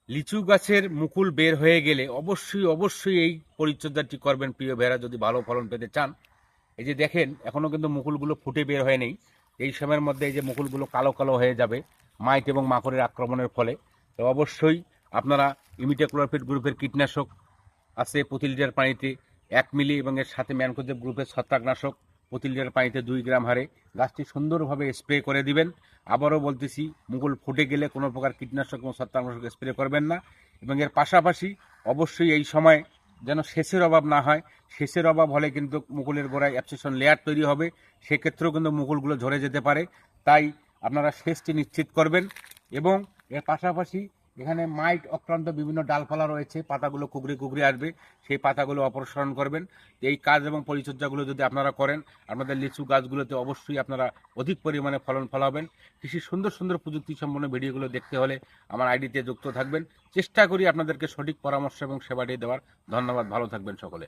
লিচু গাছের মুকুল বের হয়ে গেলে অবশ্যই অবশ্যই এই পরিচর্যাটি করবেন প্রিয় ভাইরা, যদি ভালো ফলন পেতে চান। এই যে দেখেন এখনো কিন্তু মুকুলগুলো ফুটে বের হয় নেই। এই সময়ের মধ্যে এই যে মুকুলগুলো কালো কালো হয়ে যাবে মাইট এবং মাকড়ের আক্রমণের ফলে। তো অবশ্যই আপনারা ইমিডাক্লোরপিড গ্রুপের কীটনাশক আছে প্রতি লিটার পানিতে 1 মিলি এবং এর সাথে ম্যানকোজেব গ্রুপের ছত্রাকনাশক প্রতি লিটার পানিতে 2 গ্রাম হারে গাছটি সুন্দরভাবে স্প্রে করে দিবেন। আবারও বলতেছি, মুকুল ফুটে গেলে কোনো প্রকার কীটনাশক এবং ছত্রাকনাশক স্প্রে করবেন না। এবং এর পাশাপাশি অবশ্যই এই সময় যেন সেচের অভাব না হয়। সেচের অভাব হলে কিন্তু মুকুলের গোড়ায় অ্যাবসেশন লেয়ার তৈরি হবে, সেক্ষেত্রেও কিন্তু মুকুলগুলো ঝরে যেতে পারে। তাই আপনারা সেচটি নিশ্চিত করবেন। এবং এর পাশাপাশি এখানে মাইট আক্রান্ত বিভিন্ন ডালপালা রয়েছে, পাতাগুলো কুকড়ে কুকড়ে আসবে, সেই পাতাগুলো অপসারণ করবেন। এই কাজ এবং পরিচর্যাগুলো যদি আপনারা করেন, আপনাদের লিচু গাছগুলোতে অবশ্যই আপনারা অধিক পরিমাণে ফলন ফলাবেন। কৃষির সুন্দর সুন্দর প্রযুক্তি সম্পন্ন ভিডিওগুলো দেখতে হলে আমার আইডিতে যুক্ত থাকবেন। চেষ্টা করি আপনাদেরকে সঠিক পরামর্শ এবং সেবাটি দেওয়ার। ধন্যবাদ, ভালো থাকবেন সকলে।